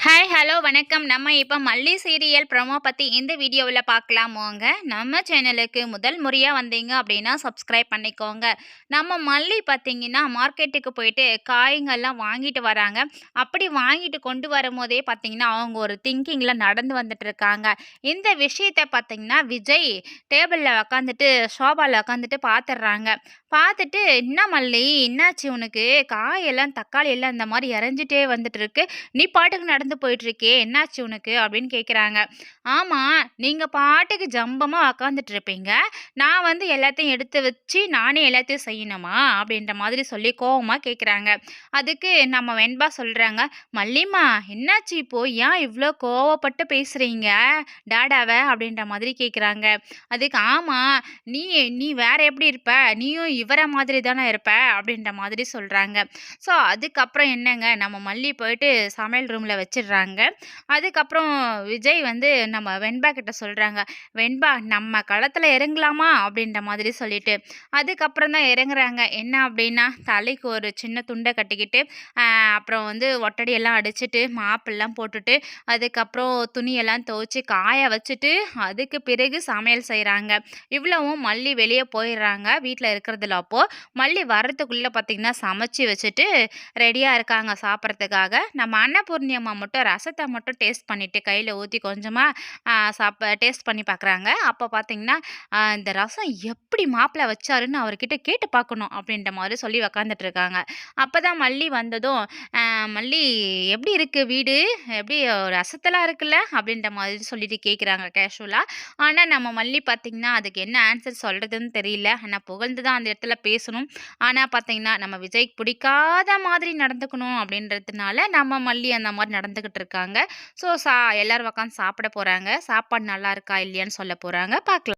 Hi, hello, வணக்கம். நம்ம இப்ப மல்லி சீரியல் ப்ரோமோ பத்தி இந்த வீடியோவுல பார்க்கலாமோங்க. நம்ம சேனலுக்கு முதல் முறையா வந்தீங்க அப்படின்னா, சப்ஸ்கிரைப் பண்ணிக்கோங்க. நம்ம மல்லி பார்த்தீங்கன்னா, மார்க்கெட்டுக்கு போயிட்டு காய்ங்கள்லாம் வாங்கிட்டு வராங்க. அப்படி வாங்கிட்டு கொண்டு வரும்போதே பார்த்தீங்கன்னா, அவங்க ஒரு திங்கிங்ல நடந்து வந்துட்டுருக்காங்க. இந்த விஷயத்த பார்த்தீங்கன்னா, விஜய் டேபிள்ல உக்காந்துட்டு, ஷோபால உக்காந்துட்டு பார்த்துடுறாங்க. பார்த்துட்டு, "என்ன மல்லி, என்னாச்சு உனக்கு? காயெல்லாம் தக்காளி எல்லாம் இந்த மாரி எறஞ்சிட்டே வந்துட்டுருக்கு. நீ பாட்டுக்கு நடந்து போயிட்டுருக்கியே, என்னாச்சு உனக்கு?" அப்படின்னு கேட்குறாங்க. "ஆமா, நீங்க பாட்டுக்கு ஜம்பமா உக்காந்துட்டு இருப்பீங்க. நான் வந்து எல்லாத்தையும் எடுத்து வச்சு, நானே எல்லாத்தையும் செய்யணுமா?" அப்படின்ற மாதிரி சொல்லி கோவமா கேட்குறாங்க. அதுக்கு நம்ம வெண்பா சொல்றாங்க, "மல்லிம்மா, என்னாச்சு இப்போ? ஏன் இவ்ளோ கோவப்பட்டு பேசுறீங்க டாடாவ?" அப்படின்ற மாதிரி கேட்குறாங்க. அதுக்கு, "ஆமா, நீ நீ வேற எப்படி இருப்ப? நீயும் இவர மாதிரி தானே இருப்ப." அப்படின்ற மாதிரி சொல்றாங்க. ஸோ, அதுக்கப்புறம் என்னங்க, நம்ம மல்லி போயிட்டு சமையல் ரூம்ல வச்சுடுறாங்க. அதுக்கப்புறம் விஜய் வந்து நம்ம வெண்பா கிட்ட சொல்றாங்க, "வெண்பா, நம்ம களத்துல இறங்கலாமா?" அப்படின்ற மாதிரி சொல்லிட்டு. அதுக்கப்புறம் தான் இறங்குறாங்க. என்ன அப்படின்னா, தலைக்கு ஒரு சின்ன துண்ட கட்டிக்கிட்டு, அ அப்புறம் வந்து ஒட்டடையெல்லாம் அடிச்சுட்டு, மாப்பெல்லாம் போட்டுட்டு, அதுக்கப்புறம் துணியெல்லாம் துவச்சு காய வச்சுட்டு, அதுக்கு பிறகு சமையல் செய்றாங்க. இவ்வளவும் மல்லி வெளிய போயிடுறாங்க. வீட்ல இருக்கிறதில்ல அப்போ. மல்லி வரத்துக்குள்ள பார்த்தீங்கன்னா, சமைச்சு வச்சுட்டு ரெடியா இருக்காங்க சாப்பிட்றதுக்காக. நம்ம அன்னபூர்ணி அம்மா மட்டும் ரசத்த மட்டும் டேஸ்ட் பண்ணிட்டு கையில ஊத்தி கொஞ்சமா டேஸ்ட் பண்ணி பார்க்குறாங்க. அப்ப பார்த்தீங்கன்னா, "இந்த ரசம் எப்படி மாப்பிள வச்சாருன்னு அவர்கிட்ட கேட்டு பார்க்கணும்." அப்படின்ற மாரி சொல்லி உக்காந்துட்டு இருக்காங்க. அப்பதான் மல்லி வந்ததும், "மல்லி, எப்படி இருக்கு வீடு? எப்படி ரசத்தெல்லாம் இருக்குல்ல?" அப்படின்ற மாதிரி சொல்லிட்டு கேட்குறாங்க கேஷுவலா. ஆனா நம்ம மல்லி பார்த்தீங்கன்னா, அதுக்கு என்ன ஆன்சர் சொல்றதுன்னு தெரியல. ஆனா புகழ்ந்து தான் அந்த இடத்துல பேசணும். ஆனா பார்த்தீங்கன்னா, நம்ம விஜய்க்கு பிடிக்காத மாதிரி நடந்துக்கணும் அப்படின்றதுனால, நம்ம மல்லி அந்த மாரி நடந்துகிட்டு இருக்காங்க. ஸோ எல்லாரும் உட்காந்து சாப்பிட போறாங்க. சாப்பாடு நல்லா இருக்கா இல்லையான்னு சொல்ல போறாங்க. பார்க்கலாம்.